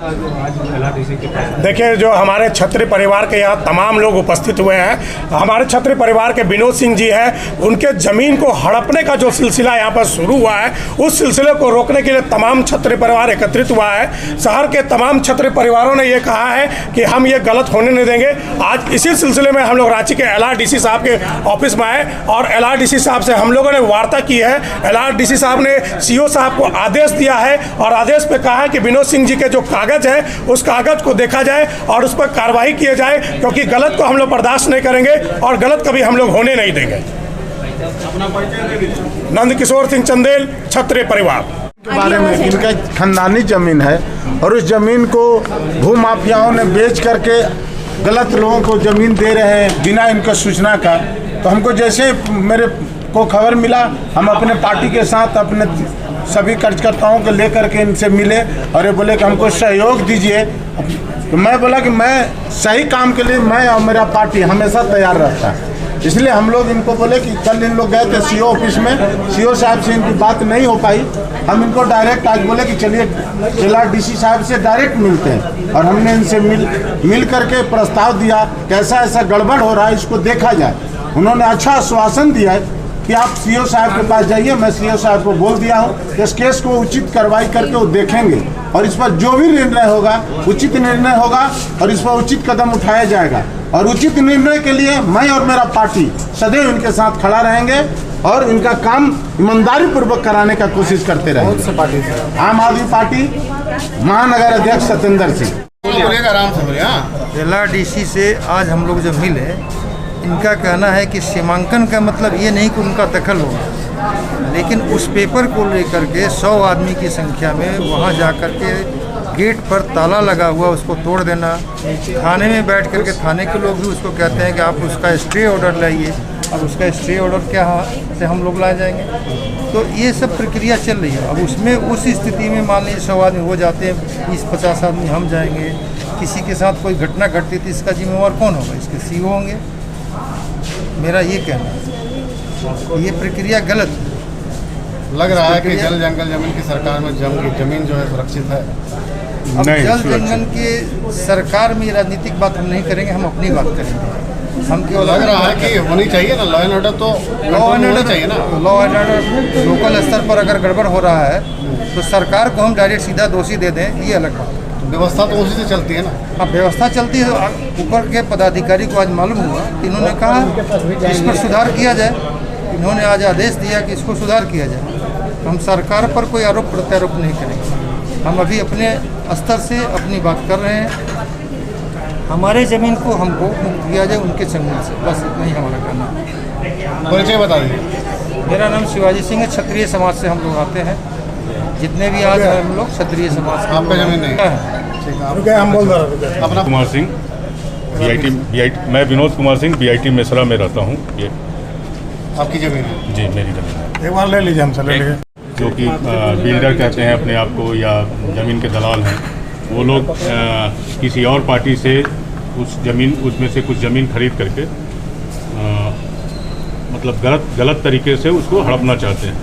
देखिए, जो हमारे क्षत्रिय परिवार के यहाँ तमाम लोग उपस्थित हुए हैं, हमारे क्षत्रिय परिवार के विनोद सिंह जी हैं, उनके ज़मीन को हड़पने का जो सिलसिला यहाँ पर शुरू हुआ है, उस सिलसिले को रोकने के लिए तमाम क्षत्रिय परिवार एकत्रित हुआ है। शहर के तमाम क्षत्रिय परिवारों ने ये कहा है कि हम ये गलत होने नहीं देंगे। आज इसी सिलसिले में हम लोग रांची के LRDC साहब के ऑफिस में आए और LRDC साहब से हम लोगों ने वार्ता की है। LRDC साहब ने CO साहब को आदेश दिया है और आदेश पे कहा है कि विनोद सिंह जी के जो कागज है उस कागज को देखा जाए और उस पर कार्रवाई किया जाए, क्योंकि गलत को हम लोग बर्दाश्त नहीं करेंगे और गलत कभी हम लोग होने नहीं देंगे। नंद किशोर सिंह चंदेल, क्षत्रिय परिवार के बारे में, इनका खानदानी जमीन है और उस जमीन को भूमाफियाओं ने बेच करके गलत लोगों को जमीन दे रहे हैं बिना इनका सूचना का। तो हमको जैसे मेरे को खबर मिला, हम अपने पार्टी के साथ अपने सभी कार्यकर्ताओं को लेकर के इनसे मिले और ये बोले कि हमको सहयोग दीजिए। तो मैं बोला कि मैं सही काम के लिए मैं और मेरा पार्टी हमेशा तैयार रहता है। इसलिए हम लोग इनको बोले कि कल इन लोग गए थे CO ऑफिस में, CO साहब से इनकी बात नहीं हो पाई। हम इनको डायरेक्ट आज बोले कि चलिए LRDC साहब से डायरेक्ट मिलते हैं और हमने इनसे मिल करके प्रस्ताव दिया कि ऐसा गड़बड़ हो रहा है, इसको देखा जाए। उन्होंने अच्छा आश्वासन दिया है कि आप CO साहब के पास जाइए। मैं CO साहब को बोल दिया हूँ कि इस केस को उचित कार्रवाई करके वो देखेंगे और इस पर जो भी निर्णय होगा उचित निर्णय होगा और इस पर उचित कदम उठाया जाएगा। और उचित निर्णय के लिए मैं और मेरा पार्टी सदैव इनके साथ खड़ा रहेंगे और इनका काम ईमानदारी पूर्वक कराने का कोशिश करते रहेंगे। आम आदमी पार्टी महानगर अध्यक्ष सत्येंद्र सिंह। LRDC से आज हम लोग जब मिले, इनका कहना है कि सीमांकन का मतलब ये नहीं कि उनका दखल होगा, लेकिन उस पेपर को लेकर के 100 आदमी की संख्या में वहाँ जा कर के गेट पर ताला लगा हुआ उसको तोड़ देना। थाने में बैठ कर के थाने के लोग भी उसको कहते हैं कि आप उसका स्टे ऑर्डर लाइए, अब उसका स्टे ऑर्डर क्या से हम लोग ला जाएंगे। तो ये सब प्रक्रिया चल रही है। अब उसमें उस स्थिति में मान लीजिए 100 आदमी हो जाते हैं, 20-50 आदमी हम जाएंगे, किसी के साथ कोई घटना घटती थी, इसका जिम्मेवार कौन होगा? इसके CO होंगे। मेरा ये कहना है ये प्रक्रिया गलत है। लग रहा है कि जल जंगल जमीन की सरकार में जमीन जो है सुरक्षित है। अब जल जंगल की सरकार में राजनीतिक बात हम नहीं करेंगे, हम अपनी बात करेंगे। हम केवल लग रहा है कि होनी चाहिए ना, लॉ एंड ऑर्डर तो लॉ एंड ऑर्डर चाहिए ना। लॉ एंड ऑर्डर लोकल स्तर पर अगर गड़बड़ हो रहा है तो सरकार को हम डायरेक्ट सीधा दोषी दे दें, ये अलग बात है। व्यवस्था तो उसी से चलती है ना। हाँ, व्यवस्था चलती है। ऊपर के पदाधिकारी को आज मालूम हुआ, इन्होंने कहा इस पर सुधार किया जाए। इन्होंने आज आदेश दिया कि इसको सुधार किया जाए। हम सरकार पर कोई आरोप प्रत्यारोप नहीं करेंगे। हम अभी अपने स्तर से अपनी बात कर रहे हैं। हमारे ज़मीन को हमको मुक्त किया जाए उनके जमीन से, बस इतना ही हमारा कहना है। परिचय बता दीजिए। मेरा नाम शिवाजी सिंह है, क्षत्रिय समाज से हम लोग आते हैं। जितने भी आज हम लोग क्षत्रिय समाज। आपका जमीन नहीं है? हम बोल रहे अपना कुमार सिंह BIT मैं विनोद कुमार सिंह BIT मेसरा में रहता हूँ। ये आपकी जमीन है? जी, मेरी जमीन है। एक बार ले लीजिए, हमसे ले लीजिए। जो कि बिल्डर कहते हैं अपने आप को या ज़मीन के दलाल हैं, वो लोग किसी और पार्टी से उसमें से कुछ ज़मीन खरीद करके मतलब गलत तरीके से उसको हड़पना चाहते हैं।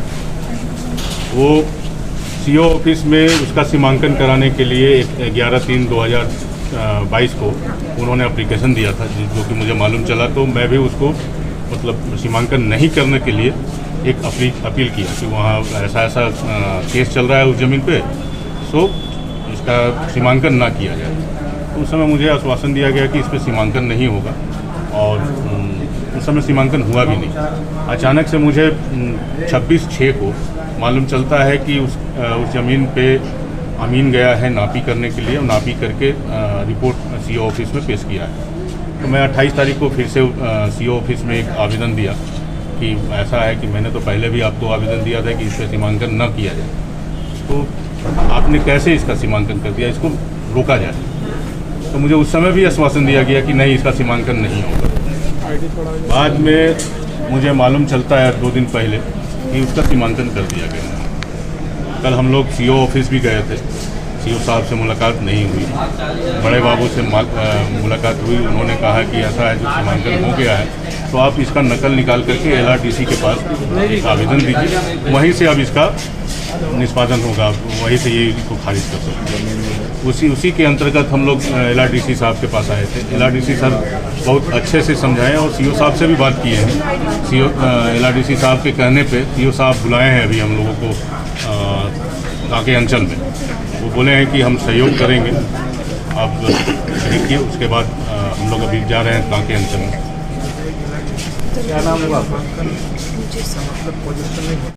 वो CO ऑफिस में उसका सीमांकन कराने के लिए 11/3/2022 को उन्होंने एप्लीकेशन दिया था, जो कि मुझे मालूम चला। तो मैं भी उसको मतलब सीमांकन नहीं करने के लिए एक अपील किया कि वहाँ ऐसा केस चल रहा है उस ज़मीन पे, सो इसका सीमांकन ना किया जाए। तो उस समय मुझे आश्वासन दिया गया कि इस पर सीमांकन नहीं होगा और उस समय सीमांकन हुआ भी नहीं। अचानक से मुझे 26/6 को मालूम चलता है कि उस ज़मीन पे अमीन गया है नापी करने के लिए और नापी करके रिपोर्ट CO ऑफिस में पेश किया है। तो मैं 28 तारीख को फिर से CO ऑफिस में एक आवेदन दिया कि ऐसा है कि मैंने तो पहले भी आपको आवेदन दिया था कि इस पर सीमांकन न किया जाए, तो आपने कैसे इसका सीमांकन कर दिया, इसको रोका जाए। तो मुझे उस समय भी आश्वासन दिया गया कि नहीं, इसका सीमांकन नहीं होगा। बाद में मुझे मालूम चलता है 2 दिन पहले कि उसका सीमांकन कर दिया गया। कल हम लोग CO ऑफिस भी गए थे, CO साहब से मुलाकात नहीं हुई, बड़े बाबू से मुलाकात हुई। उन्होंने कहा कि ऐसा है जो सीमांकन हो गया है तो आप इसका नकल निकाल करके LRDC के पास एक आवेदन दीजिए, वहीं से अब इसका निष्पादन होगा वहीं से ये इसको खारिज कर सकते हैं। उसी के अंतर्गत हम लोग LRDC साहब के पास आए थे। LRDC सर बहुत अच्छे से समझाए और CO साहब से भी बात किए हैं। LRDC साहब के कहने पे CO साहब बुलाए हैं अभी हम लोगों को कांके अंचल में। वो बोले हैं कि हम सहयोग करेंगे। आप देखिए, उसके बाद हम लोग अभी जा रहे हैं कांके अंचल में। क्या नाम होगा आपका?